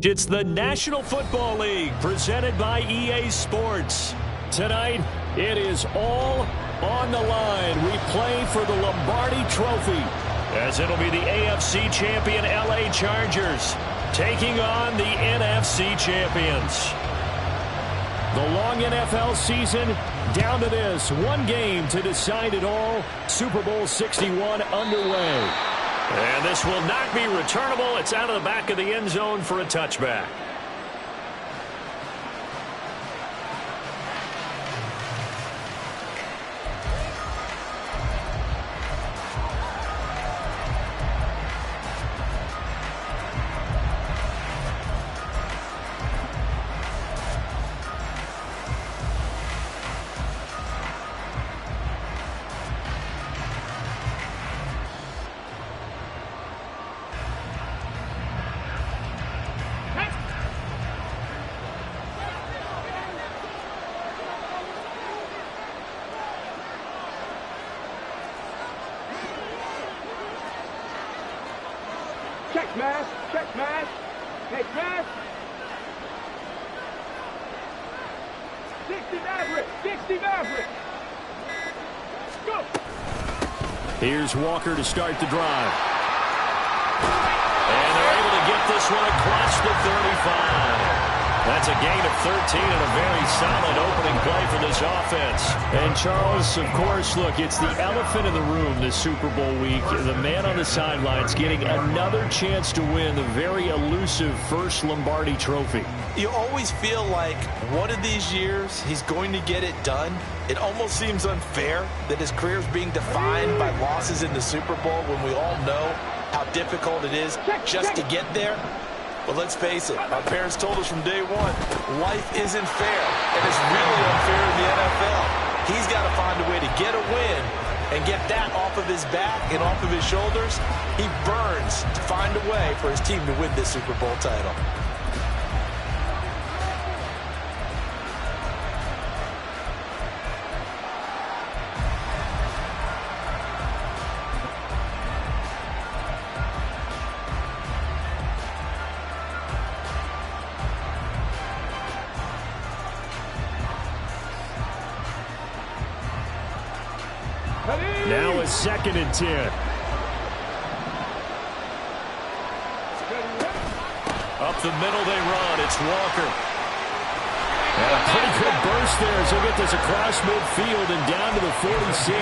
It's the National Football League presented by EA Sports. Tonight, it is all on the line. We play for the Lombardi Trophy, as it'll be the AFC champion LA Chargers taking on the NFC champions. The long NFL season down to this. One game to decide it all. Super Bowl 61 underway. And this will not be returnable. It's out of the back of the end zone for a touchback. Check smash, check smash, hey smash. 60 Maverick, 60 Maverick. Go. Here's Walker to start the drive. And they're able to get this one across the 35. That's a gain of 13 and a very solid opening play for this offense. And Charles, of course, look, it's the elephant in the room this Super Bowl week. The man on the sidelines getting another chance to win the very elusive first Lombardi Trophy. You always feel like one of these years he's going to get it done. It almost seems unfair that his career is being defined by losses in the Super Bowl when we all know how difficult it is just to get there. But let's face it, our parents told us from day one, life isn't fair, and it's really unfair in the NFL. He's got to find a way to get a win and get that off of his back and off of his shoulders. He burns to find a way for his team to win this Super Bowl title. Now a 2nd and 10. Up the middle they run. It's Walker. And a pretty good burst there as he'll get this across midfield and down to the 46.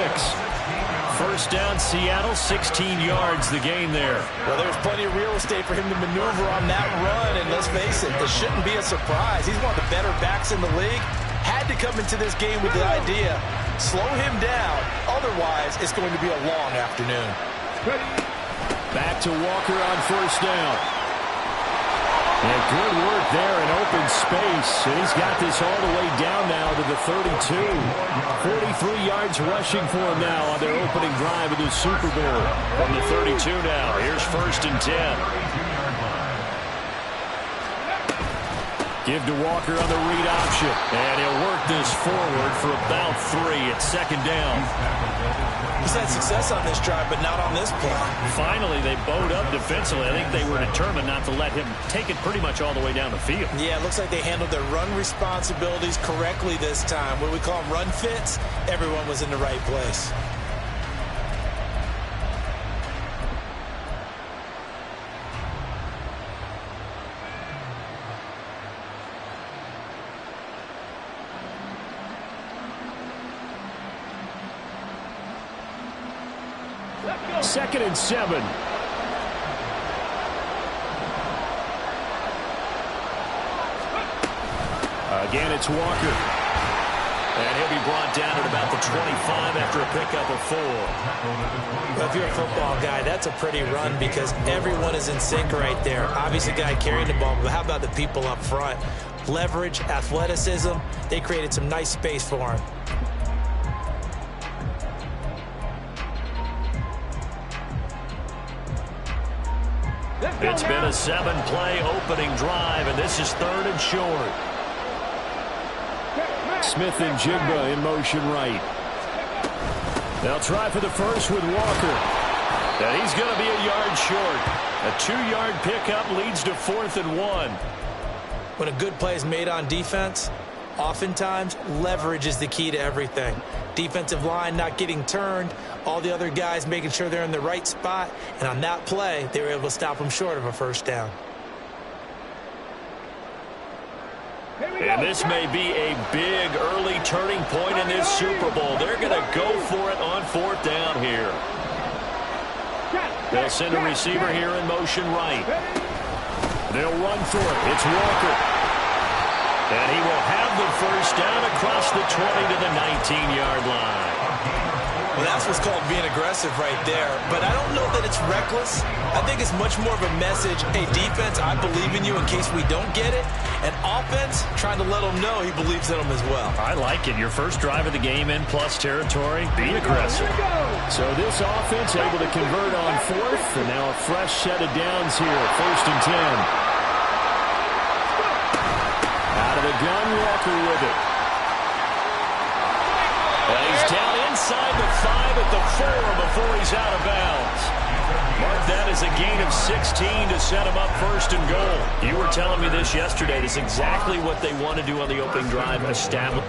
First down, Seattle, 16 yards the gain there. Well, there's plenty of real estate for him to maneuver on that run, and let's face it, this shouldn't be a surprise. He's one of the better backs in the league. Had to come into this game with the idea, slow him down, otherwise it's going to be a long afternoon. Back to Walker on first down. And good work there in open space. And he's got this all the way down now to the 32. 43 yards rushing for him now on their opening drive of the Super Bowl. From the 32 now, here's 1st and 10. Give to Walker on the read option. And he'll work this forward for about 3 at 2nd down. He's had success on this drive, but not on this play. Finally, they bowed up defensively. I think they were determined not to let him take it pretty much all the way down the field. Yeah, it looks like they handled their run responsibilities correctly this time. What we call them run fits, everyone was in the right place. Second and 7. Again, it's Walker. And he'll be brought down at about the 25 after a pickup of 4. Well, if you're a football guy, that's a pretty run because everyone is in sync right there. Obviously, guy carrying the ball, but how about the people up front? Leverage, athleticism, they created some nice space for him. It's been a 7-play opening drive, and this is 3rd and short. Smith and Jigba in motion right. They'll try for the first with Walker. And he's going to be a yard short. A 2-yard pickup leads to 4th and 1. When a good play is made on defense, oftentimes leverage is the key to everything. Defensive line not getting turned, all the other guys making sure they're in the right spot, and on that play, they were able to stop them short of a first down. And this may be a big early turning point in this Super Bowl. They're going to go for it on 4th down here. They'll send a receiver here in motion right. They'll run for it. It's Walker. And he will have the first down across the 20 to the 19-yard line. Well, that's what's called being aggressive right there. But I don't know that it's reckless. I think it's much more of a message. Hey, defense, I believe in you in case we don't get it. And offense, trying to let him know he believes in them as well. I like it. Your first drive of the game in plus territory. Be aggressive. So this offense able to convert on 4th. And now a fresh set of downs here. 1st and 10. Out of the gun, Walker with it. And he's down inside the 5 at the 4 before he's out of bounds. Mark that as a gain of 16 to set him up 1st and goal. You were telling me this yesterday. This is exactly what they want to do on the opening drive. Establish.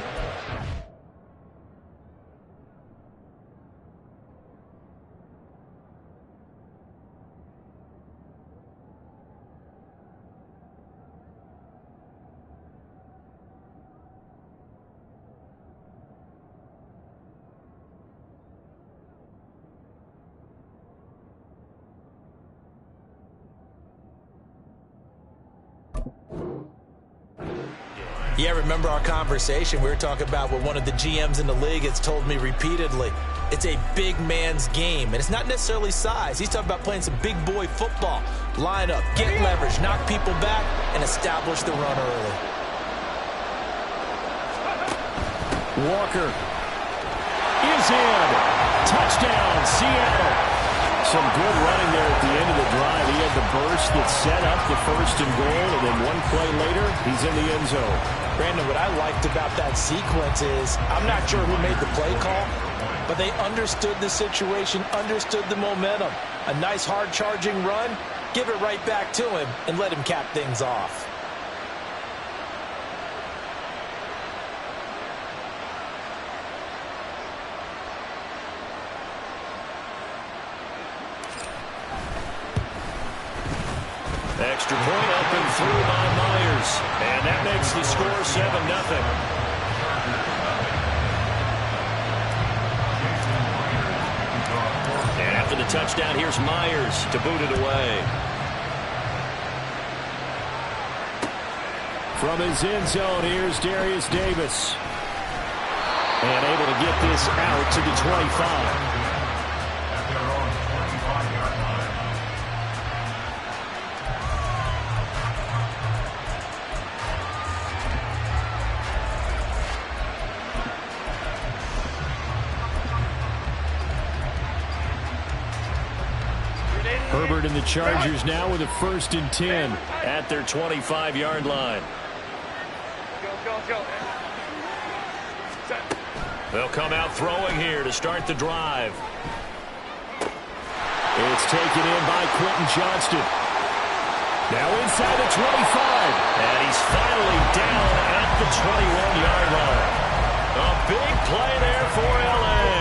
Yeah, remember our conversation? We were talking about what one of the GMs in the league has told me repeatedly. It's a big man's game, and it's not necessarily size. He's talking about playing some big boy football. Line up, get leverage, knock people back, and establish the run early. Walker is in. Touchdown, Seattle. Some good running there at the end of the drive. He had the burst that set up the 1st and goal, and then one play later, he's in the end zone. Brandon, what I liked about that sequence is, I'm not sure who made the play call, but they understood the situation, understood the momentum. A nice hard charging run, give it right back to him, and let him cap things off. Extra point up and through by Myers. And that makes the score 7-0. And after the touchdown, here's Myers to boot it away. From his end zone, here's Darius Davis. And able to get this out to the 25. Herbert and the Chargers now with a 1st and 10 at their 25-yard line. They'll come out throwing here to start the drive. It's taken in by Quentin Johnston. Now inside the 25. And he's finally down at the 21-yard line. A big play there for L.A.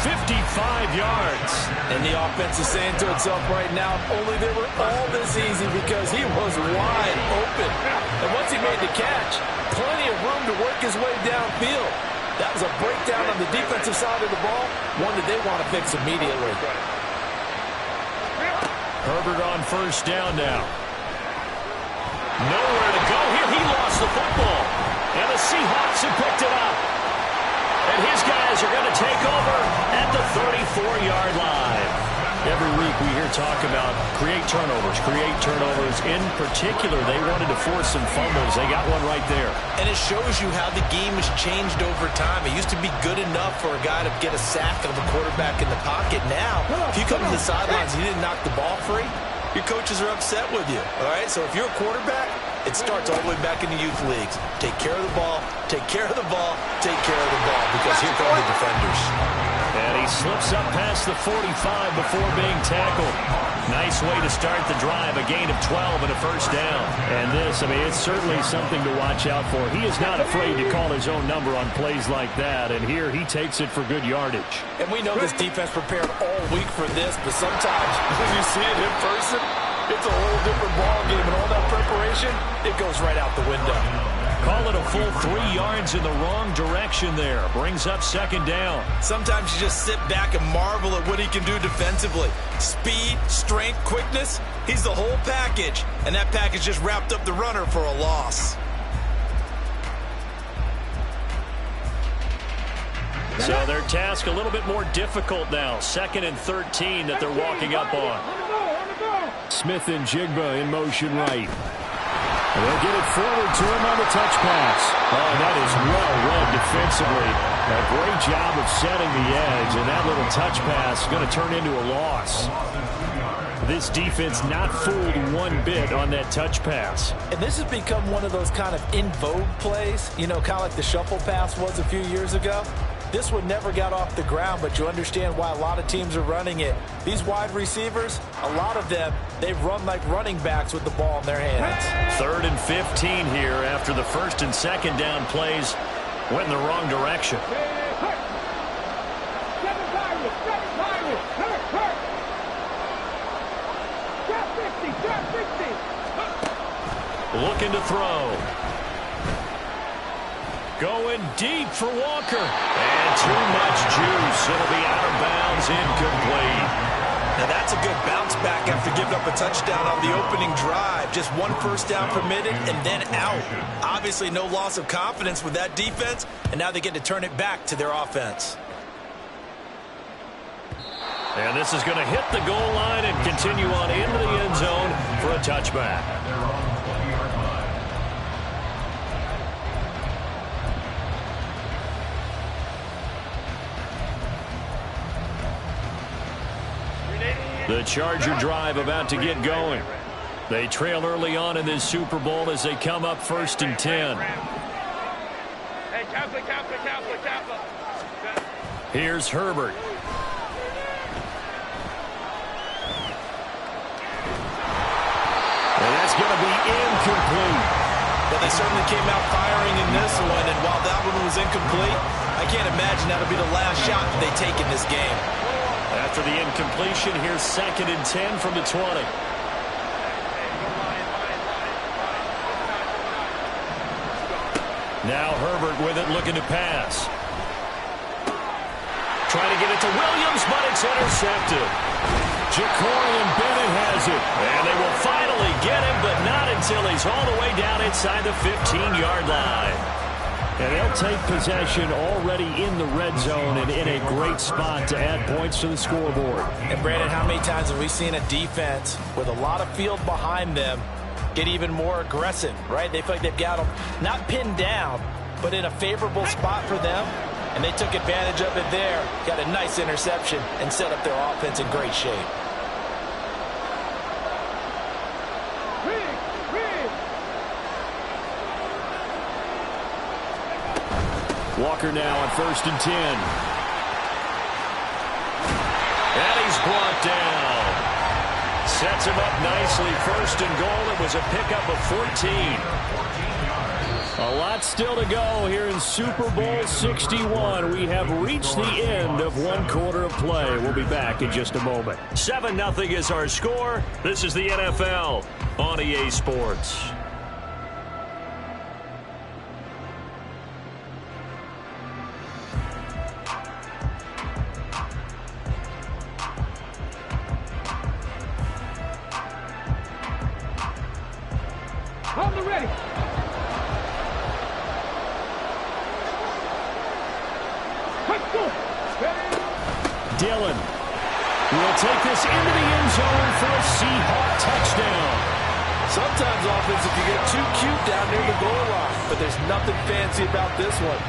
55 yards. And the offense is saying to itself right now, only they were all this easy because he was wide open. And once he made the catch, plenty of room to work his way downfield. That was a breakdown on the defensive side of the ball, one that they want to fix immediately. Herbert on 1st down now. Nowhere to go here. He lost the football. And the Seahawks have picked it up. And his guys are going to take over at the 34-yard line. Every week we hear talk about create turnovers. In particular, they wanted to force some fumbles. They got one right there. And it shows you how the game has changed over time. It used to be good enough for a guy to get a sack of a quarterback in the pocket. Now, if you come to the sidelines and you didn't knock the ball free, your coaches are upset with you. All right, so if you're a quarterback, it starts all the way back in the youth leagues. Take care of the ball, take care of the ball, take care of the ball, because here come the defenders. And he slips up past the 45 before being tackled. Nice way to start the drive, a gain of 12 and a first down. And this, I mean, it's certainly something to watch out for. He is not afraid to call his own number on plays like that, and here he takes it for good yardage. And we know this defense prepared all week for this, but sometimes when you see it in person, it's a whole different ball game, and all that preparation, it goes right out the window. Call it a full 3 yards in the wrong direction there. Brings up second down. Sometimes you just sit back and marvel at what he can do defensively. Speed, strength, quickness, he's the whole package. And that package just wrapped up the runner for a loss. So their task a little bit more difficult now. 2nd and 13 that they're walking up on. Smith and Jigba in motion right. And they'll get it forward to him on the touch pass. Oh, that is well read defensively. A great job of setting the edge, and that little touch pass is going to turn into a loss. This defense not fooled one bit on that touch pass. And this has become one of those kind of in vogue plays, you know, kind of like the shuffle pass was a few years ago. This one never got off the ground, but you understand why a lot of teams are running it. These wide receivers, a lot of them, they run like running backs with the ball in their hands. 3rd and 15 here after the 1st and 2nd down plays went in the wrong direction. Looking to throw. Going deep for Walker. And too much juice. It'll be out of bounds, incomplete. Now that's a good bounce back after giving up a touchdown on the opening drive. Just 1 first down permitted and then out. Obviously no loss of confidence with that defense, and now they get to turn it back to their offense. And this is going to hit the goal line and continue on into the end zone for a touchback. The Charger drive about to get going. They trail early on in this Super Bowl as they come up 1st and 10. Hey, Kaplan. Here's Herbert. And that's going to be incomplete. Well, they certainly came out firing in this one, and while that one was incomplete, I can't imagine that'll be the last shot that they take in this game. After the incompletion, here's 2nd and 10 from the 20. Now Herbert with it, looking to pass. Trying to get it to Williams, but it's intercepted. Ja'Cory Bennett has it. And they will finally get him, but not until he's all the way down inside the 15-yard line. And they'll take possession already in the red zone and in a great spot to add points to the scoreboard. And Brandon, how many times have we seen a defense with a lot of field behind them get even more aggressive, right? They feel like they've got them not pinned down, but in a favorable spot for them. And they took advantage of it there, got a nice interception, and set up their offense in great shape. Walker now on 1st and 10. And he's brought down. Sets him up nicely. 1st and goal. It was a pickup of 14. A lot still to go here in Super Bowl 61. We have reached the end of 1 quarter of play. We'll be back in just a moment. 7-0 is our score. This is the NFL on EA Sports. On the ready. Dillon will take this into the end zone for a Seahawk touchdown. Sometimes offensive can get too cute down near the goal line, but there's nothing fancy about this one.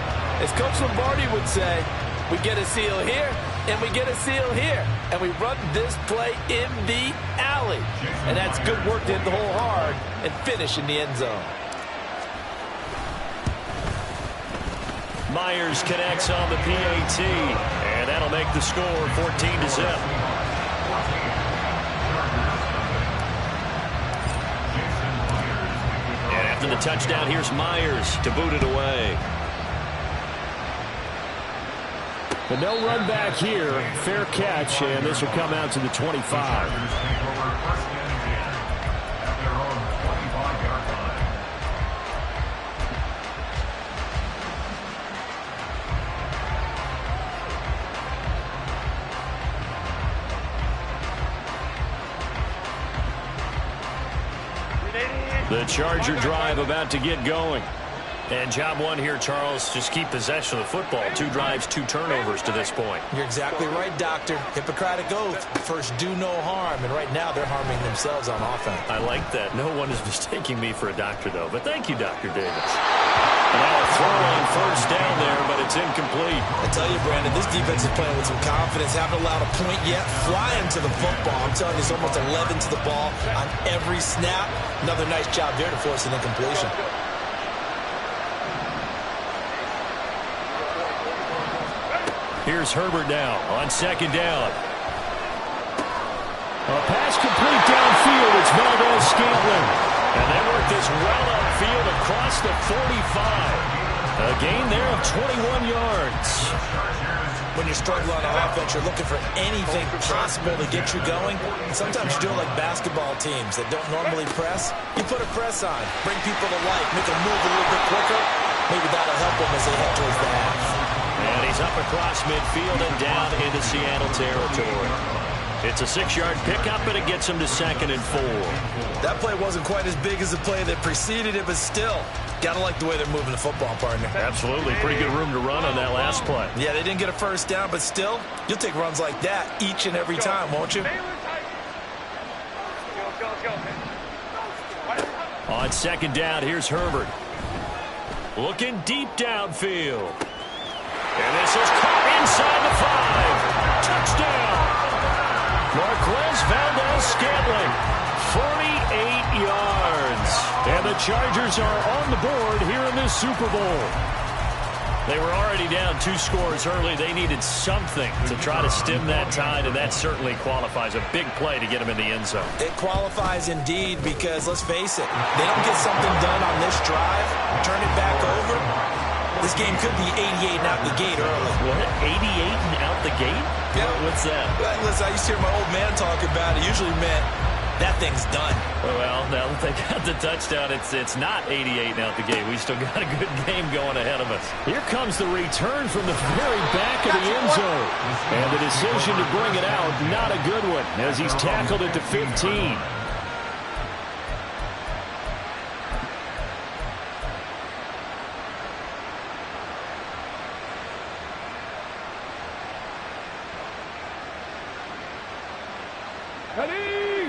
As Coach Lombardi would say, we get a seal here, and we get a seal here, and we run this play in the alley. And that's good work to hit the hole hard and finish in the end zone. Myers connects on the PAT, and that'll make the score 14-0. And after the touchdown, here's Myers to boot it away. But no run back here. Fair catch, and this will come out to the 25. The Charger drive about to get going. And job one here, Charles, just keep possession of the football. 2 drives, 2 turnovers to this point. You're exactly right, Doctor. Hippocratic oath. First, do no harm. And right now, they're harming themselves on offense. I like that. No one is mistaking me for a doctor, though. But thank you, Dr. Davis. Now a throw on first down there, but it's incomplete. I tell you, Brandon, this defense is playing with some confidence. Haven't allowed a point yet. Flying to the football. I'm telling you, it's almost 11 to the ball on every snap. Another nice job there to force an incompletion. Here's Herbert now on second down. A pass complete downfield. It's Valdez-Scantling. And they work this well upfield across the 45. A gain there of 21 yards. When you're struggling on offense, you're looking for anything possible to get you going. And sometimes you do it like basketball teams that don't normally press. You put a press on, bring people to life, make them move a little bit quicker. Maybe that'll help them as they head towards the half. And he's up across midfield and down into Seattle territory. It's a 6-yard pickup, and it gets him to 2nd and 4. That play wasn't quite as big as the play that preceded it, but still, gotta like the way they're moving the football, partner. Absolutely. Pretty good room to run on that last play. Yeah, they didn't get a first down, but still, you'll take runs like that each and every time, won't you? On second down, here's Herbert. Looking deep downfield. And this is caught inside the 5. Touchdown. Marquez Valdez-Scantling, 48 yards. And the Chargers are on the board here in this Super Bowl. They were already down 2 scores early. They needed something to try to stem that tide, and that certainly qualifies. A big play to get them in the end zone. It qualifies indeed because, let's face it, they don't get something done on this drive, turn it back over, this game could be 88 and out the gate early. What? 88 and out the gate? Yeah. What's that? Listen, I used to hear my old man talk about it. Usually meant that thing's done. Well, now that they got the touchdown, it's not 88 and out the gate. We still got a good game going ahead of us. Here comes the return from the very back of the end zone. And the decision to bring it out, not a good one, as he's tackled it to 15.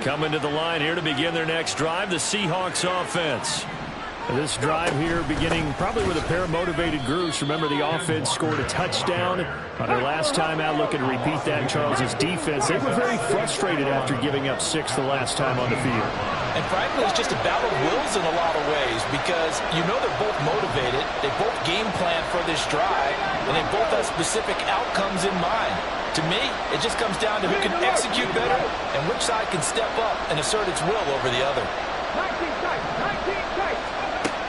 Coming to the line here to begin their next drive, the Seahawks offense. This drive here beginning probably with a pair of motivated groups. Remember, the offense scored a touchdown on their last time out. Looking to repeat that. Charles's defense, they were very frustrated after giving up 6 the last time on the field. And frankly, it's just a battle of wills in a lot of ways because you know they're both motivated. They both game plan for this drive, and they both have specific outcomes in mind. To me, it just comes down to who can execute better and which side can step up and assert its will over the other. 19 tight, 19 tight.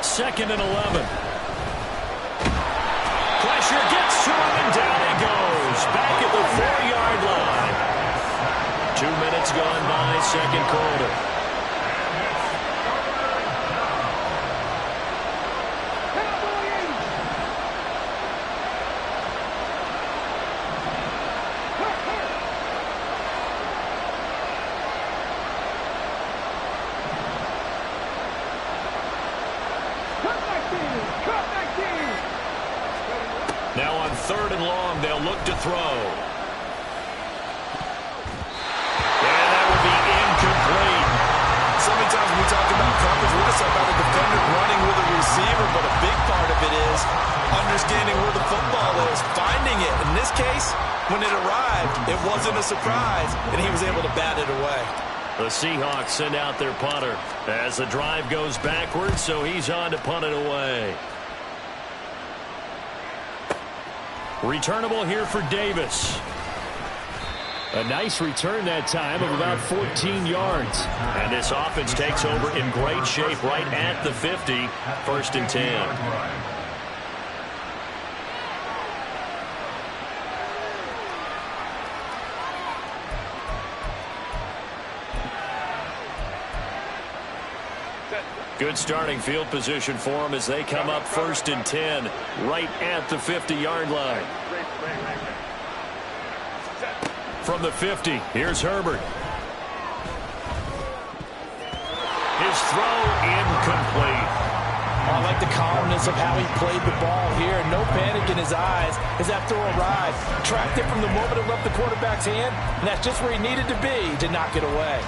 2nd and 11. Pressure gets to him, and down he goes. Back at the 4-yard line. 2 minutes gone by, second quarter. Now on 3rd and long, they'll look to throw. And that will be incomplete. So many times when we talk about coverage, we're just talking about a defender running with a receiver, but a big part of it is understanding where the football is, finding it. In this case, when it arrived, it wasn't a surprise, and he was able to bat it away. The Seahawks send out their punter as the drive goes backwards, so he's on to punt it away. Returnable here for Davis. A nice return that time of about 14 yards. And this offense takes over in great shape right at the 50. 1st and 10. Good starting field position for them as they come up 1st and 10 right at the 50-yard line. From the 50, here's Herbert. His throw incomplete. I like the calmness of how he played the ball here. No panic in his eyes as that throw arrived. Tracked it from the moment it left the quarterback's hand, and that's just where he needed to be to knock it away.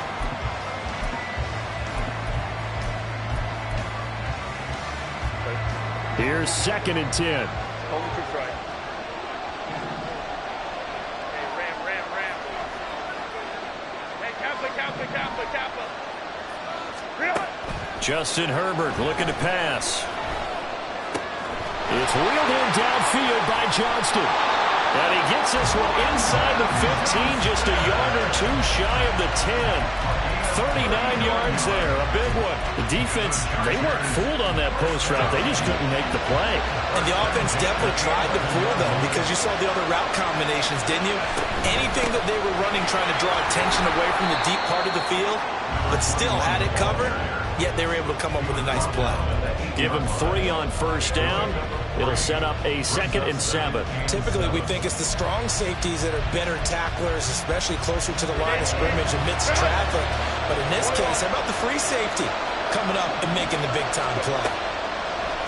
Here's 2nd and 10. Justin Herbert looking to pass. It's reeled in downfield by Johnston. And he gets this one inside the 15, just a yard or two shy of the 10. 39 yards there, a big one. The defense, they weren't fooled on that post route. They just couldn't make the play. And the offense definitely tried to fool them because you saw the other route combinations, didn't you? Anything that they were running trying to draw attention away from the deep part of the field, but still had it covered, yet they were able to come up with a nice play. Give him 3 on 1st down. It'll set up a 2nd and 7. Typically, we think it's the strong safeties that are better tacklers, especially closer to the line of scrimmage amidst traffic. But in this case, how about the free safety coming up and making the big-time play?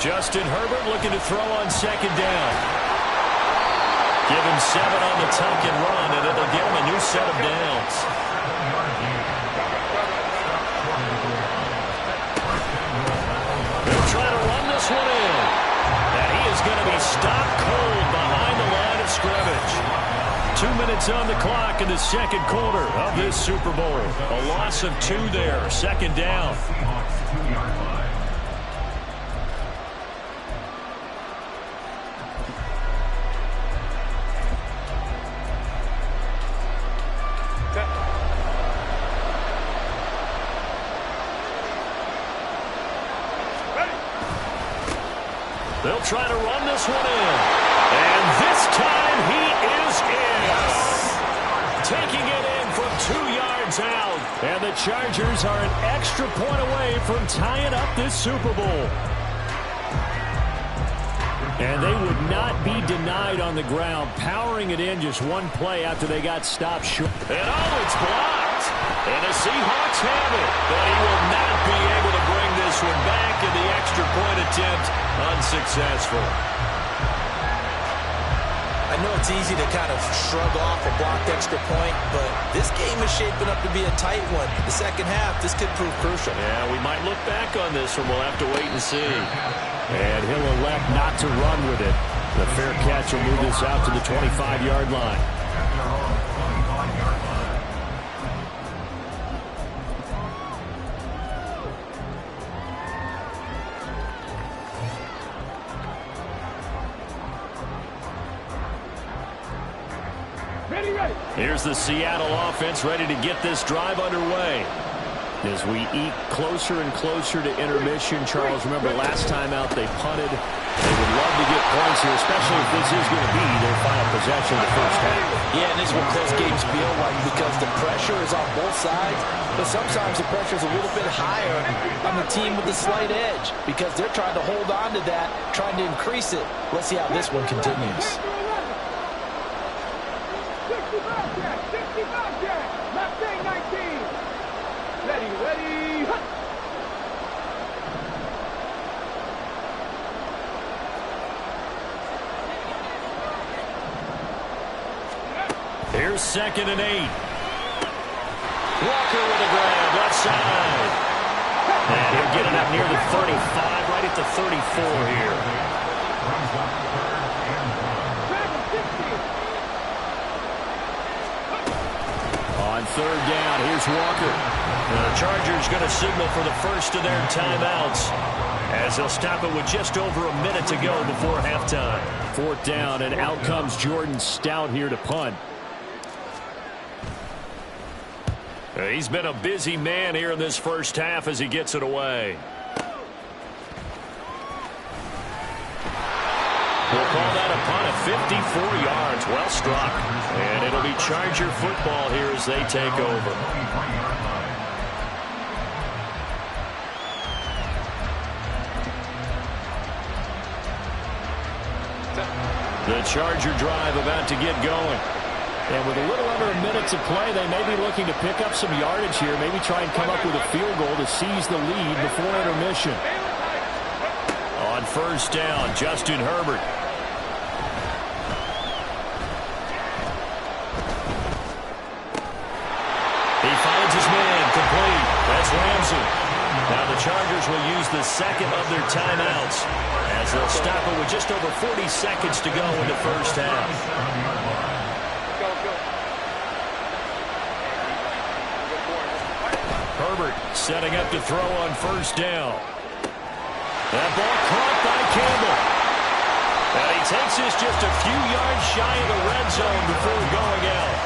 Justin Herbert looking to throw on 2nd down. Give him 7 on the tuck and run, and it'll give him a new set of downs. They'll try to run this one in. And he is going to be stopped cold behind the line of scrimmage. 2 minutes on the clock in the 2nd quarter of this Super Bowl. A loss of 2 there. 2nd down. They'll try to run this one in. And this time he is in. Taking it in from 2 yards out. And the Chargers are an extra point away from tying up this Super Bowl. And they would not be denied on the ground, powering it in just one play after they got stopped short. And oh, it's blocked. And the Seahawks have it. But he will not be able to bring this one back, in the extra point attempt unsuccessful. I know it's easy to kind of shrug off a blocked extra point, but this game is shaping up to be a tight one. The second half, this could prove crucial. Yeah, we might look back on this one. We'll have to wait and see. And he'll elect not to run with it. The fair catch will move this out to the 25-yard line. Here's the Seattle offense ready to get this drive underway. As we eat closer and closer to intermission, Charles, remember last time out they punted. They would love to get points here, especially if this is going to be their final possession of the first half. Yeah, and this is what close games feel like because the pressure is on both sides, but sometimes the pressure is a little bit higher on the team with the slight edge because they're trying to hold on to that, trying to increase it. Let's see how this one continues. 65 Jack, left day 19. Ready, hut. Here's 2nd and 8. Walker with a grab, left side. And he'll get it up near the 35, right at the 34 here. On 3rd down, here's Walker. The Chargers going to signal for the first of their timeouts as they'll stop it with just over a minute to go before halftime. 4th down, and out comes Jordan Stout here to punt. He's been a busy man here in this first half as he gets it away. We'll call that a punt of 54 yards. Well struck. And it'll be Charger football here as they take over. The Charger drive about to get going. And with a little under a minute to play, they may be looking to pick up some yardage here, maybe try and come up with a field goal to seize the lead before intermission. On 1st down, Justin Herbert. He finds his man, complete. That's Ramsey. Now the Chargers will use the second of their timeouts as they'll stop it with just over 40 seconds to go in the first half. Herbert setting up to throw on 1st down. That ball caught by Campbell. And he takes this just a few yards shy of the red zone before going out.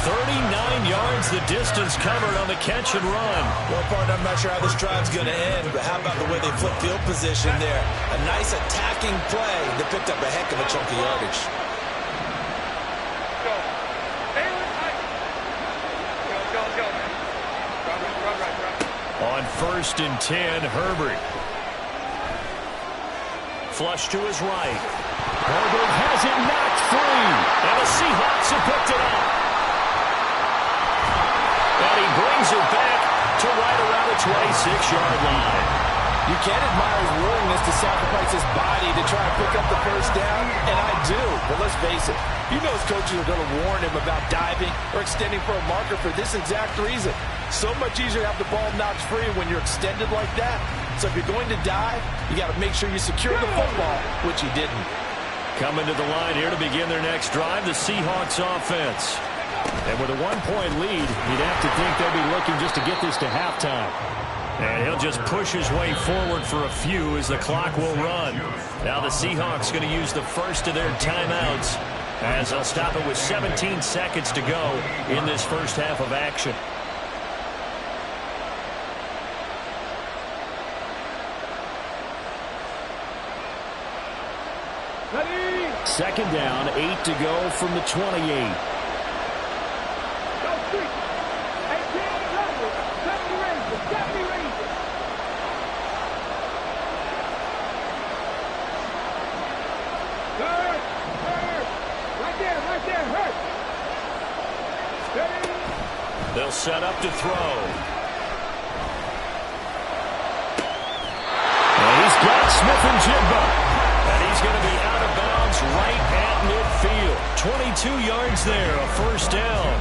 39 yards the distance covered on the catch and run. Well, partner, I'm not sure how this drive's going to end, but how about the way they flip field position there? A nice attacking play that picked up a heck of a chunk of yardage. On 1st and 10, Herbert. Flush to his right. Herbert has it knocked free. And the Seahawks have picked it up. And he brings it back to right around the 26-yard line. You can admire his willingness to sacrifice his body to try and pick up the first down, and I do. But let's face it, you know his coaches are going to warn him about diving or extending for a marker for this exact reason. So much easier to have the ball knocked free when you're extended like that. So if you're going to dive, you got to make sure you secure the football, which he didn't. Coming to the line here to begin their next drive, the Seahawks offense. And with a 1-point lead, you'd have to think they'll be looking just to get this to halftime. And he'll just push his way forward for a few as the clock will run. Now the Seahawks going to use the first of their timeouts as they'll stop it with 17 seconds to go in this first half of action. Ready? 2nd down, 8 to go from the 28. They'll set up to throw. And he's got Smith-Njigba. And he's going to be out of bounds right at midfield. 22 yards there, a 1st down.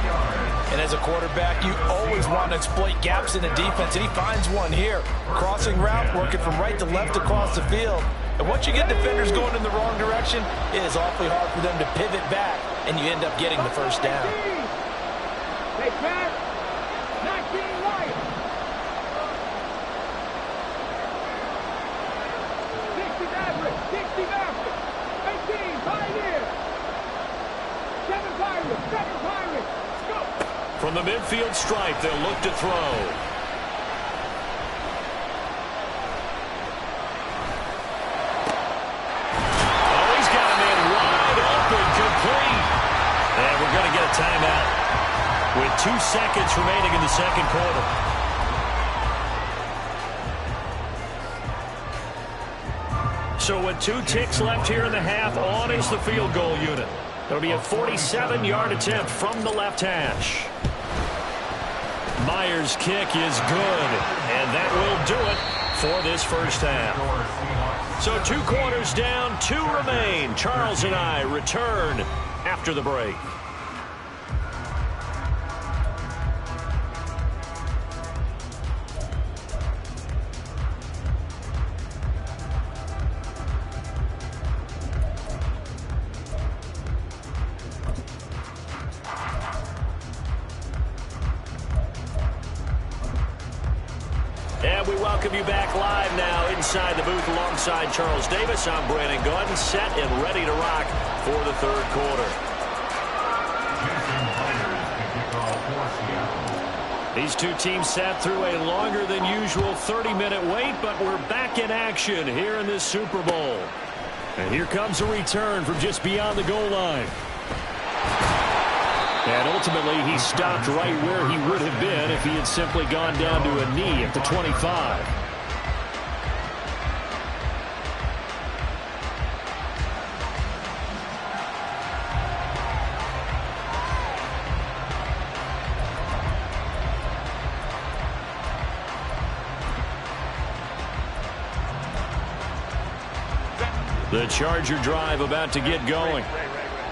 And as a quarterback, you always want to exploit gaps in the defense, and he finds one here. Crossing route, working from right to left across the field. And once you get defenders going in the wrong direction, it is awfully hard for them to pivot back, and you end up getting the 1st down. Take back. 19 right. 60 average. 60 average. 18 Pioneer. 7 Pirates. 7 Pirates. Go. From the midfield stripe, they'll look to throw. Oh, he's got a man wide open, complete. And we're going to get a timeout with 2 seconds remaining in the second quarter. So with 2 ticks left here in the half, on is the field goal unit. It'll be a 47-yard attempt from the left hash. Myers' kick is good, and that will do it for this first half. So 2 quarters down, 2 remain. Charles and I return after the break. And we welcome you back live now inside the booth alongside Charles Davis. I'm Brandon Gunn, set and ready to rock for the third quarter. These two teams sat through a longer than usual 30-minute wait, but we're back in action here in this Super Bowl. And here comes a return from just beyond the goal line. And ultimately, he stopped right where he would have been if he had simply gone down to a knee at the 25. The Charger drive about to get going.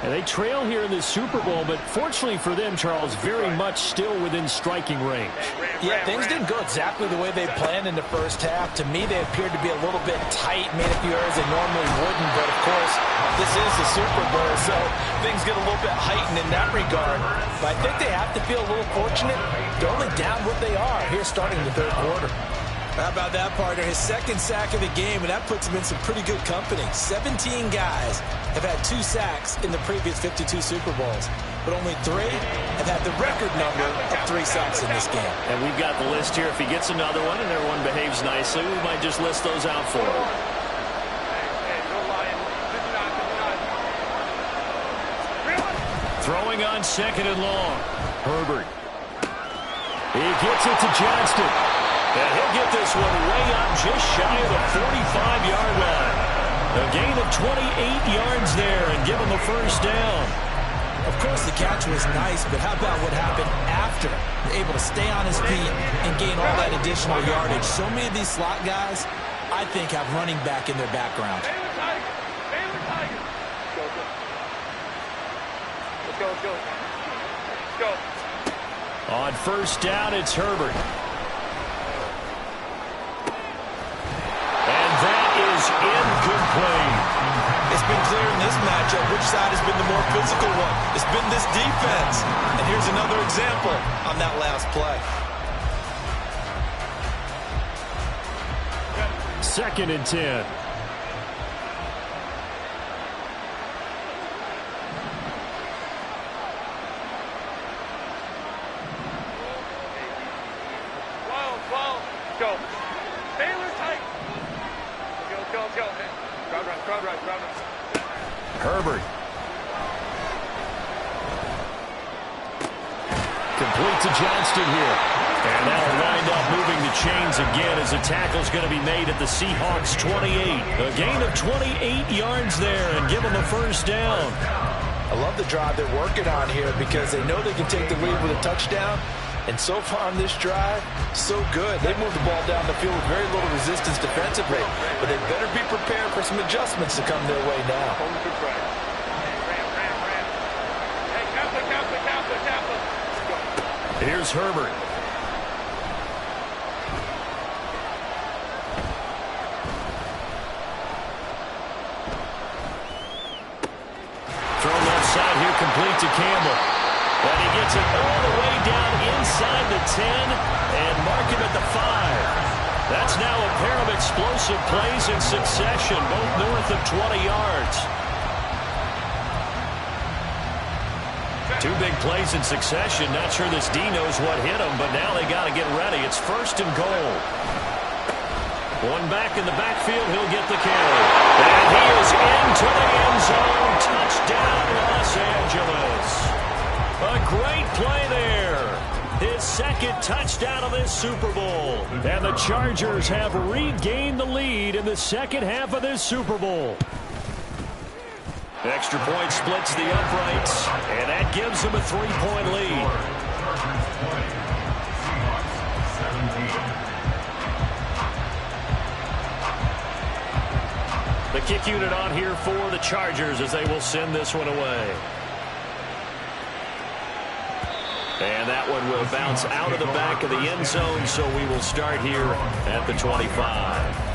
And they trail here in the Super Bowl, but fortunately for them, Charles, very much still within striking range. Yeah, things didn't go exactly the way they planned in the first half. To me, they appeared to be a little bit tight, made a few errors they normally wouldn't. But, of course, this is the Super Bowl, so things get a little bit heightened in that regard. But I think they have to feel a little fortunate. They're only down what they are here starting the third quarter. How about that, partner? His second sack of the game, and that puts him in some pretty good company. 17 guys have had 2 sacks in the previous 52 Super Bowls, but only 3 have had the record number of 3 sacks in this game. And we've got the list here. If he gets another one and everyone behaves nicely, we might just list those out for him. Throwing on second and long. Herbert. He gets it to Johnston. And he'll get this one way up just shy of the 45-yard line. A gain of 28 yards there and give him the first down. Of course, the catch was nice, but how about what happened after? Able to stay on his feet and gain all that additional yardage. So many of these slot guys, I think, have running back in their background. Let's go, let's go. Let's go. On first down, it's Herbert. Incomplete. It's been clear in this matchup which side has been the more physical one. It's been this defense. And here's another example on that last play. Second and 10. Go. Baylor tight. Let's go. Crowd right. Herbert. Complete to Johnston here. And that'll wind up moving the chains again as a tackle's going to be made at the Seahawks 28. A gain of 28 yards there and give them a first down. I love the drive they're working on here because they know they can take the lead with a touchdown. And so far on this drive, so good. They moved the ball down the field with very little resistance defensively. But they better be prepared for some adjustments to come their way now. Here's Herbert. Throw left side here, complete to Campbell. And he gets it all the way down inside the 10 and mark him at the 5. That's now a pair of explosive plays in succession, both north of 20 yards. 2 big plays in succession. Not sure this D knows what hit him, but now they got to get ready. It's first and goal. One back in the backfield. He'll get the carry. And he is into the end zone. Touchdown, Los Angeles. A great play there. His second touchdown of this Super Bowl. And the Chargers have regained the lead in the second half of this Super Bowl. Extra point splits the uprights, and that gives them a 3-point lead. The kick unit on here for the Chargers as they will send this one away. And that one will bounce out of the back of the end zone, so we will start here at the 25.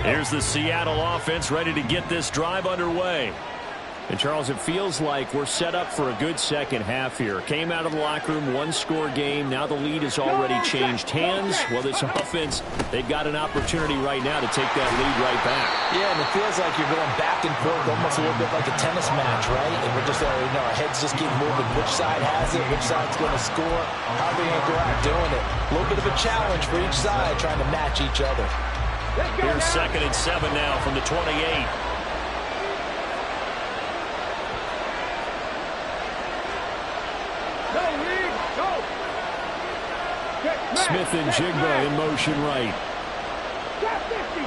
Here's the Seattle offense ready to get this drive underway. And, Charles, it feels like we're set up for a good second half here. Came out of the locker room, one-score game. Now the lead has already changed hands. Well, this offense, they've got an opportunity right now to take that lead right back. Yeah, and it feels like you're going back and forth almost a little bit like a tennis match, right? And we're just, our heads just keep moving. Which side has it? Which side's going to score? How are they going to go out doing it? A little bit of a challenge for each side trying to match each other. Here's 2nd and 7 now from the 28. Smith and Jigba in motion right. Trap 50.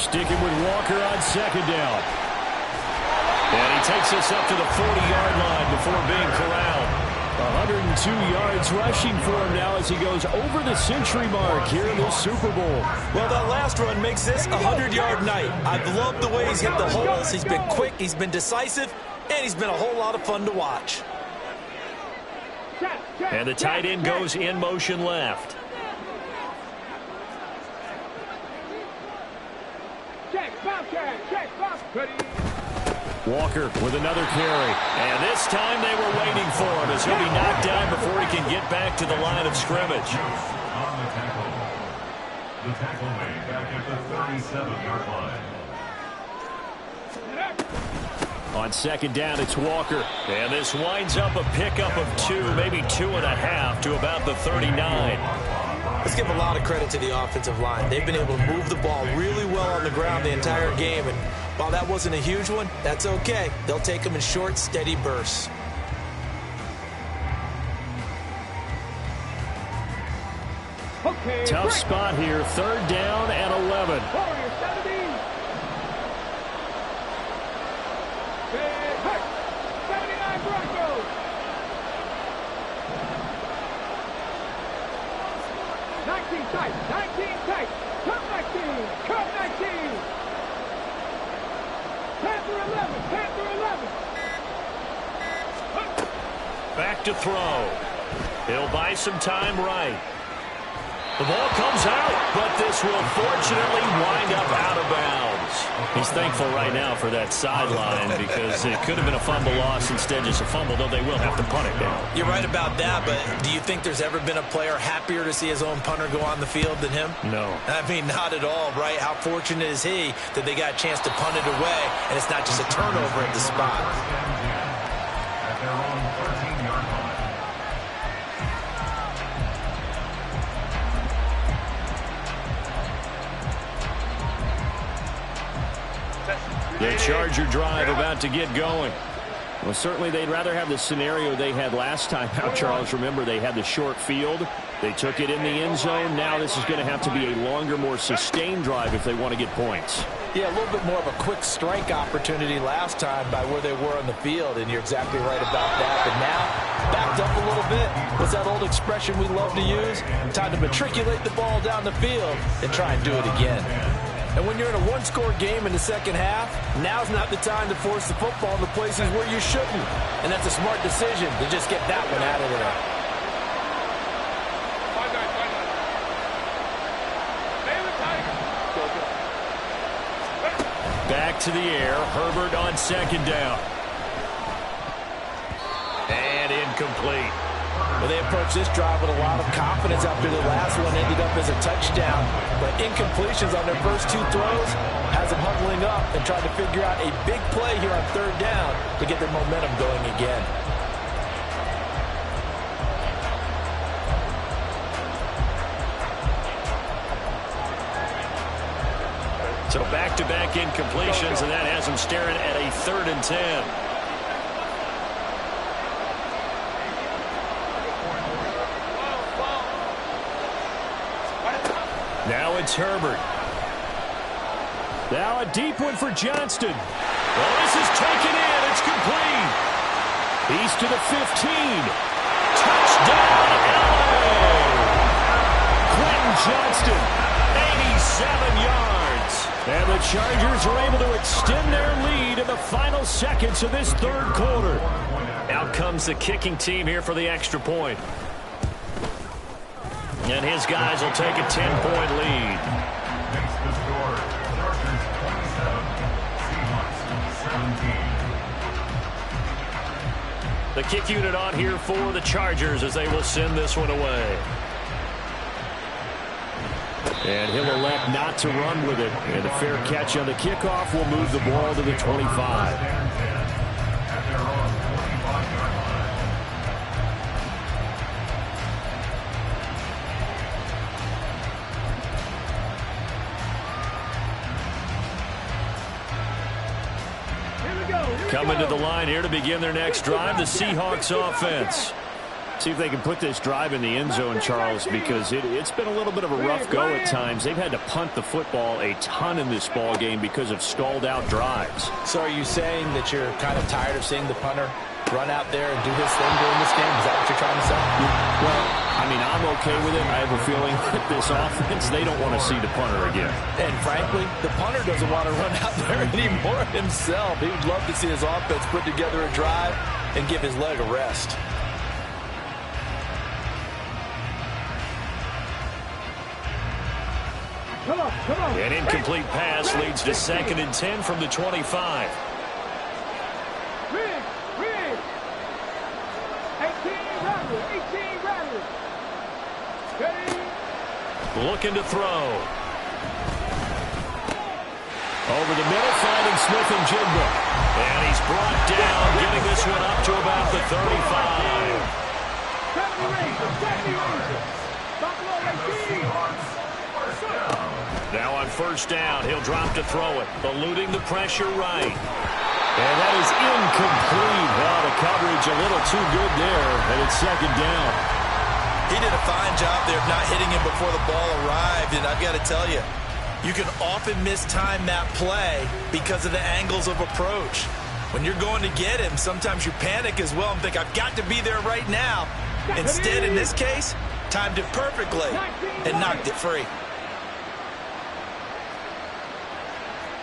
Sticking with Walker on 2nd down. And he takes us up to the 40-yard line before being corralled. 102 yards rushing for him now as he goes over the century mark here in this Super Bowl. Well, that last run makes this a 100-yard night. I've loved the way he's hit the holes. He's been quick, he's been decisive, and he's been a whole lot of fun to watch. And the tight end goes in motion left. Walker with another carry. And this time they were waiting for him as he'll be knocked down before he can get back to the line of scrimmage. On the tackle. The tackle made back at the 37-yard line. On 2nd down, it's Walker. And this winds up a pickup of 2, maybe 2.5 to about the 39. Let's give a lot of credit to the offensive line. They've been able to move the ball really well on the ground the entire game. And while that wasn't a huge one, that's okay. They'll take them in short, steady bursts. Tough spot here. 3rd down and 11. Warrior 70. 79 Broncos. 19 tight. Come 19. Panther 11. Back to throw. He'll buy some time right. The ball comes out, but this will fortunately wind up out of bounds. He's thankful right now for that sideline because it could have been a fumble loss, instead just a fumble, though they will have to punt it now. You're right about that, but do you think there's ever been a player happier to see his own punter go on the field than him? No. I mean, not at all, right? How fortunate is he that they got a chance to punt it away, and it's not just a turnover at the spot. At their own 13-yard line. The Charger drive about to get going. Well, certainly they'd rather have the scenario they had last time out, Charles. Remember, they had the short field. They took it in the end zone. Now this is going to have to be a longer, more sustained drive if they want to get points. Yeah, a little bit more of a quick strike opportunity last time by where they were on the field, and you're exactly right about that. But now, backed up a little bit. What's that old expression we love to use? Time to matriculate the ball down the field and try and do it again. And when you're in a one-score game in the second half, now's not the time to force the football in the places where you shouldn't. And that's a smart decision to just get that one out of there. Back to the air. Herbert on 2nd down. And incomplete. Well, they approached this drive with a lot of confidence after the last one ended up as a touchdown. But incompletions on their first 2 throws has them huddling up and trying to figure out a big play here on 3rd down to get their momentum going again. So back-to-back incompletions, and that has them staring at a 3rd and 10. Now it's Herbert. Now a deep one for Johnston. Well, this is taken in. It's complete. He's to the 15. Touchdown, LA! Quentin Johnston. 87 yards. And the Chargers are able to extend their lead in the final seconds of this 3rd quarter. Out comes the kicking team here for the extra point. And his guys will take a 10-point lead. Makes the score Chargers 27, Seahawks 17. The kick unit on here for the Chargers as they will send this one away. And he'll elect not to run with it. And a fair catch on the kickoff will move the ball to the 25. Coming to the line here to begin their next drive, the Seahawks offense. See if they can put this drive in the end zone, Charles, because it's been a little bit of a rough go at times. They've had to punt the football a ton in this ball game because of stalled out drives. So are you saying that you're kind of tired of seeing the punter run out there and do his thing during this game? Is that what you're trying to say? Well, I mean, I'm okay with it. I have a feeling that this offense, they don't want to see the punter again. And frankly, the punter doesn't want to run out there anymore himself. He would love to see his offense put together a drive and give his leg a rest. Come on. An incomplete pass leads to 2nd and 10 from the 25. Rig. 18 rattlers. Ready? Looking to throw. Over the middle, finding Smith and Jigba. And he's brought down, getting this one up to about the 35. 70 Rangers. Buffalo Rangers. Now on first down, he'll drop to throw it, eluding the pressure right. And that is incomplete. Well, the coverage a little too good there, and it's 2nd down. He did a fine job there of not hitting him before the ball arrived, and I've got to tell you, you can often mistime that play because of the angles of approach. When you're going to get him, sometimes you panic as well and think, I've got to be there right now. Instead, in this case, timed it perfectly and knocked it free.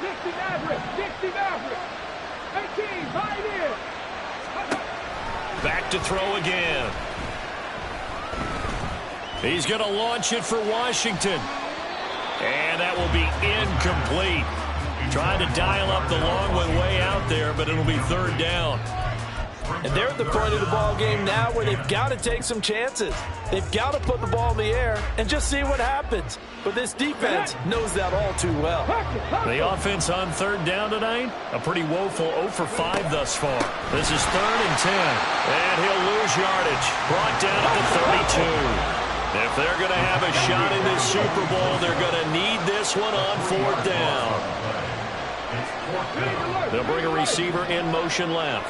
60 average. 18, right in. Back to throw again. He's going to launch it for Washington. And that will be incomplete. Trying to dial up the long one way out there, but it'll be 3rd down. And they're at the point of the ball game now where they've got to take some chances. They've got to put the ball in the air and just see what happens. But this defense knows that all too well. The offense on 3rd down tonight, a pretty woeful 0 for 5 thus far. This is 3rd and 10. And he'll lose yardage. Brought down at the 32. If they're going to have a shot in this Super Bowl, they're going to need this one on 4th down. They'll bring a receiver in motion left.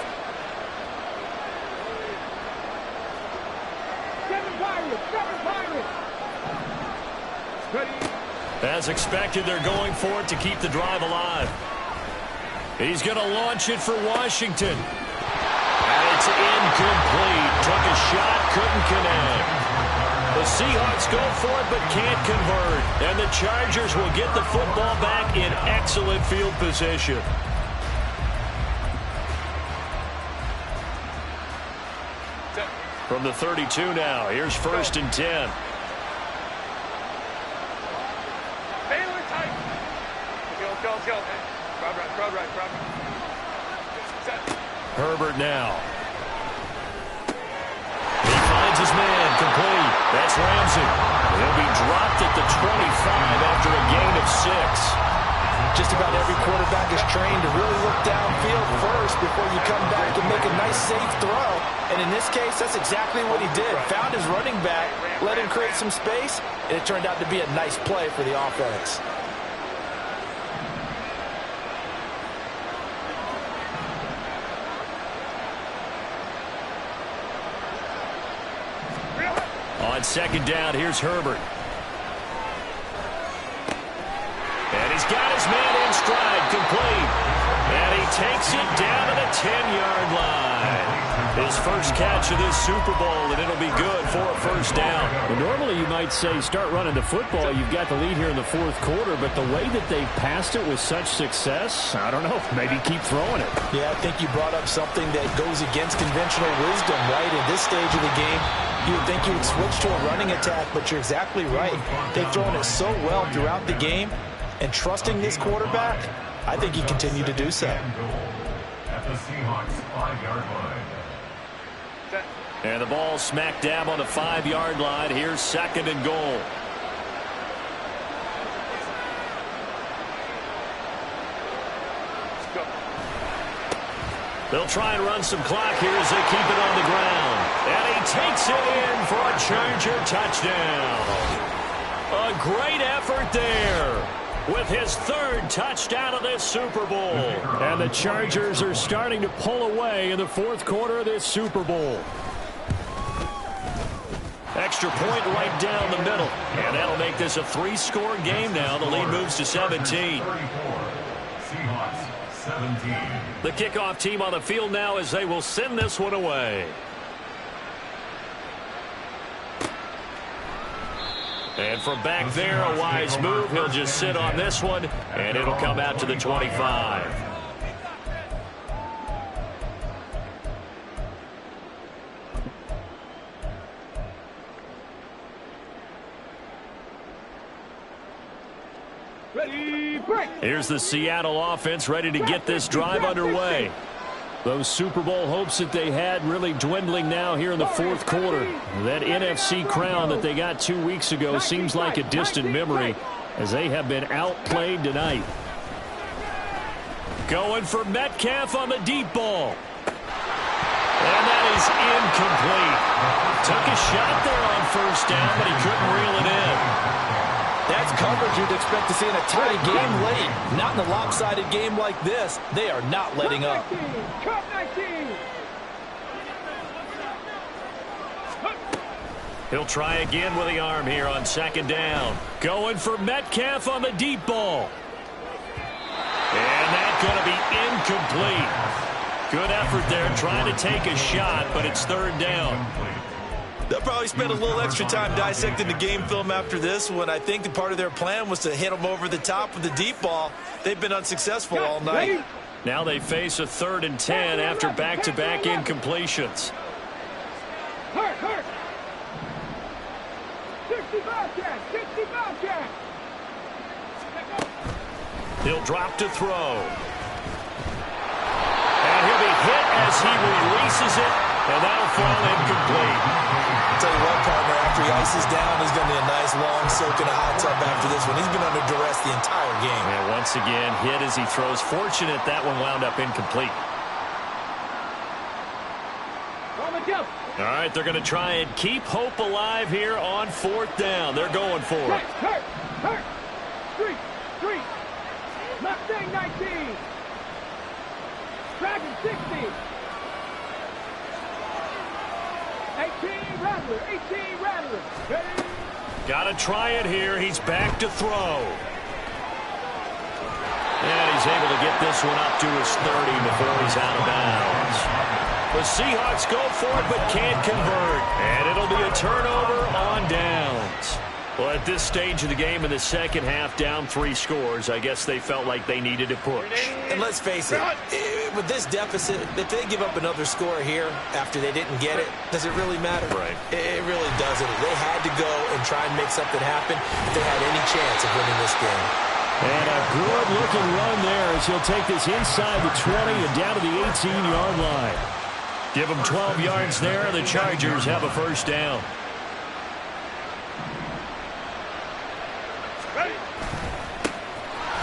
As expected, they're going for it to keep the drive alive. He's going to launch it for Washington. And it's incomplete. Took a shot, couldn't connect. The Seahawks go for it but can't convert. And the Chargers will get the football back in excellent field position. From the 32 now, here's 1st and 10. Herbert now. He finds his man, complete. That's Ramsey. He'll be dropped at the 25 after a gain of 6. Just about every quarterback is trained to really look downfield first before you come back and make a nice, safe throw. And in this case, that's exactly what he did. Found his running back, let him create some space, and it turned out to be a nice play for the offense. On 2nd down, here's Herbert. And he's got his man in stride, complete. And he takes it down to the 10-yard line. His his first catch of this Super Bowl, and it'll be good for a first down. Well, normally you might say start running the football. You've got the lead here in the fourth quarter, but the way that they've passed it with such success, I don't know, maybe keep throwing it. Yeah, I think you brought up something that goes against conventional wisdom, right? In this stage of the game, you would think you would switch to a running attack, but you're exactly right. They've thrown it so well throughout the game, and trusting this quarterback, I think you continue to do so. At the Seahawks 5-yard line. And the ball smack dab on the 5-yard line. Here's second and goal. They'll try and run some clock here as they keep it on the ground. And he takes it in for a Charger touchdown. A great effort there with his third touchdown of this Super Bowl. And the Chargers are starting to pull away in the fourth quarter of this Super Bowl. Extra point right down the middle. And that'll make this a 3-score game now. The lead moves to 17. Seahawks 17. The kickoff team on the field now as they will send this one away. And from back there, a wise move. He'll just sit on this one, and it'll come out to the 25. Ready, break. Here's the Seattle offense ready to get this drive underway. Those Super Bowl hopes that they had really dwindling now here in the fourth quarter. That NFC crown that they got 2 weeks ago seems like a distant memory as they have been outplayed tonight. Going for Metcalf on the deep ball. And that is incomplete. Took a shot there on first down, but he couldn't reel it in. That's coverage you'd expect to see in a tie game late. Not in a lopsided game like this. They are not letting up. Cut 19. He'll try again with the arm here on second down. Going for Metcalf on the deep ball. And that's going to be incomplete. Good effort there trying to take a shot, but it's third down. They'll probably spend a little extra time dissecting the game film after this one. I think that part of their plan was to hit them over the top with the deep ball. They've been unsuccessful all night. Now they face a 3rd and 10 after back-to-back incompletions. Hurt. 65 catch. He'll drop to throw. And he'll be hit as he releases it, and that'll fall incomplete. Tell you what, partner, after he ices down, he's going to be a nice long soak in a hot tub after this one. He's been under duress the entire game. And once again, hit as he throws. Fortunate that one wound up incomplete. All right, they're going to try and keep hope alive here on 4th down. They're going for it. Hurt. Street. Mustang 19. Dragon 60. 18 Rattler. Ready? Got to try it here. He's back to throw. And he's able to get this one up to his 30 before he's out of bounds. The Seahawks go for it but can't convert. And it'll be a turnover on downs. Well, at this stage of the game in the second half, down 3 scores, I guess they felt like they needed to push. And let's face it, with this deficit, if they give up another score here after they didn't get it, does it really matter? Right. It really doesn't. They had to go and try and make something happen if they had any chance of winning this game. And a good-looking run there as he'll take this inside the 20 and down to the 18-yard line. Give them 12 yards there, and the Chargers have a first down.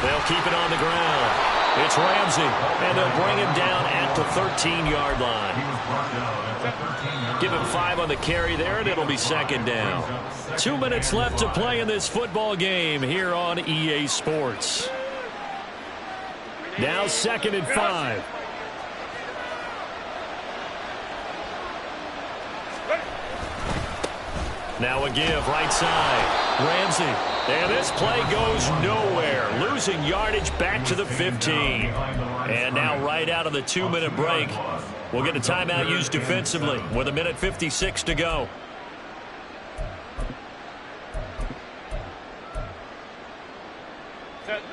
They'll keep it on the ground. It's Ramsey, and they'll bring him down at the 13-yard line. Give him 5 on the carry there, and it'll be second down. 2 minutes left to play in this football game here on EA Sports. Now 2nd and 5. Now a give right side. Ramsey. And this play goes nowhere. Losing yardage back to the 15. And now right out of the 2-minute break, We'll get a timeout used defensively with 1:56 to go.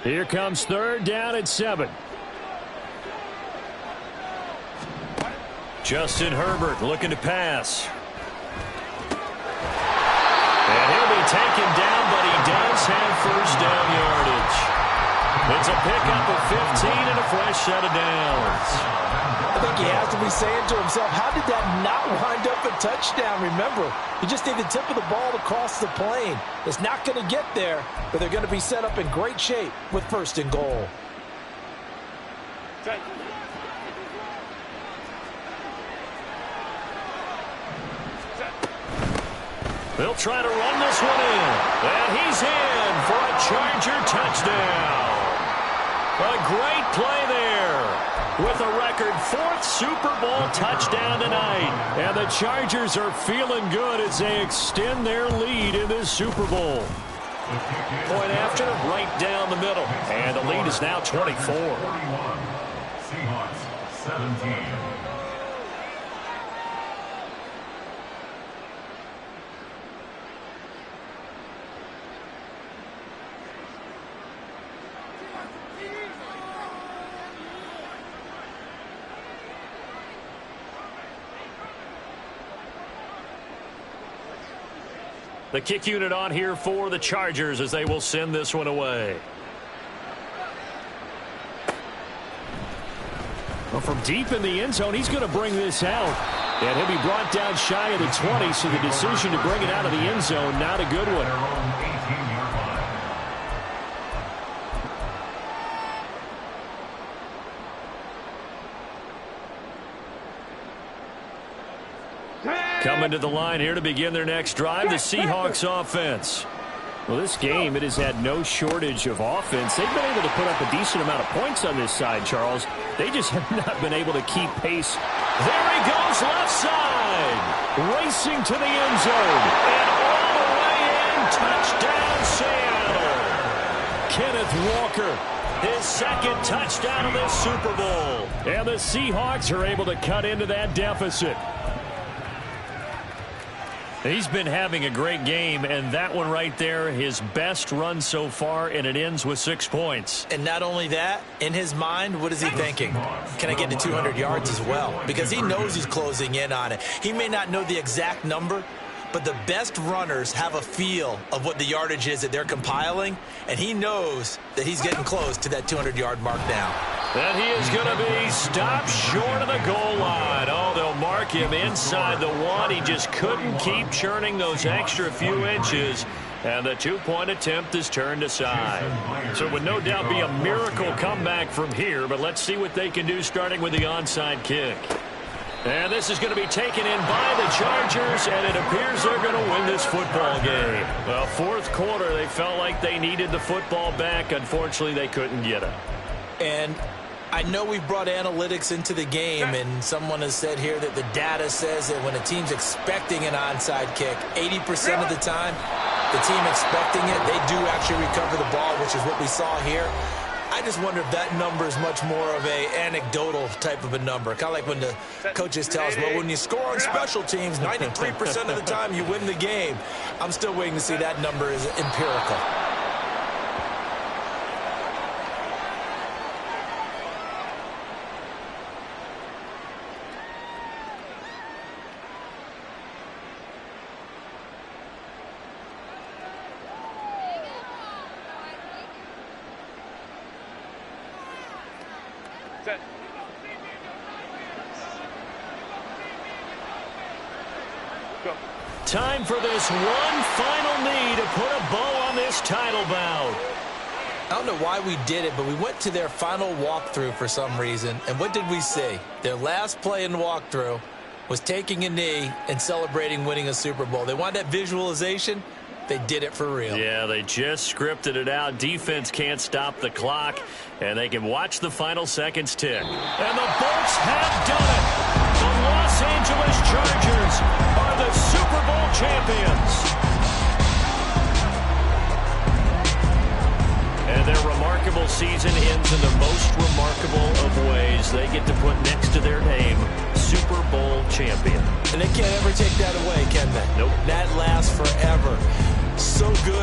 Here comes 3rd down and 7. Justin Herbert looking to pass. And he'll be taken down, but he does have 1st down yardage. It's a pickup of 15 and a fresh set of downs. I think he has to be saying to himself, how did that not wind up a touchdown? Remember, you just need the tip of the ball to cross the plane. It's not going to get there, but they're going to be set up in great shape with 1st and goal. They'll try to run this one in. And he's in for a Charger touchdown. A great play there with a record 4th Super Bowl touchdown tonight. And the Chargers are feeling good as they extend their lead in this Super Bowl. Point after, right down the middle. And the lead is now 24. 41. Seahawks 17. The kick unit on here for the Chargers as they will send this one away. Well, from deep in the end zone, he's going to bring this out. And he'll be brought down shy of the 20, so the decision to bring it out of the end zone, not a good one. Coming to the line here to begin their next drive, the Seahawks offense. Well, this game, it has had no shortage of offense. They've been able to put up a decent amount of points on this side, Charles. They just have not been able to keep pace. There he goes, left side. Racing to the end zone. And all the way in, touchdown Seattle. Kenneth Walker, his 2nd touchdown of this Super Bowl. And the Seahawks are able to cut into that deficit. He's been having a great game, and that one right there, his best run so far, and it ends with 6 points. And not only that, in his mind, what is he thinking? Can I get to 200 yards as well? Because he knows he's closing in on it. He may not know the exact number, but the best runners have a feel of what the yardage is that they're compiling, and he knows that he's getting close to that 200-yard mark now. And he is going to be stopped short of the goal line. Oh, they'll mark him inside the 1. He just couldn't keep churning those extra few inches. And the 2-point attempt is turned aside. So it would no doubt be a miracle comeback from here, but let's see what they can do starting with the onside kick. And this is going to be taken in by the Chargers, and it appears they're going to win this football game. Well, 4th quarter, they felt like they needed the football back. Unfortunately, they couldn't get it. And I know we've brought analytics into the game, and someone has said here that the data says that when a team's expecting an onside kick, 80% of the time, the team expecting it, they do actually recover the ball, which is what we saw here. I just wonder if that number is much more of a anecdotal type of a number. Kind of like when the coaches tell us, well, when you score on special teams, 93% of the time you win the game. I'm still waiting to see that number is empirical. Time for this one final knee to put a bow on this title bout. I don't know why we did it, but we went to their final walkthrough for some reason. And what did we see? Their last play in walkthrough was taking a knee and celebrating winning a Super Bowl. They want that visualization. They did it for real. Yeah, they just scripted it out. Defense can't stop the clock, and they can watch the final seconds tick. And the Bolts have done it. The Los Angeles Chargers are the Super Bowl champions. And their remarkable season ends in the most remarkable of ways. They get to put next to their name champion. And they can't ever take that away, can they? Nope. That lasts forever. So good.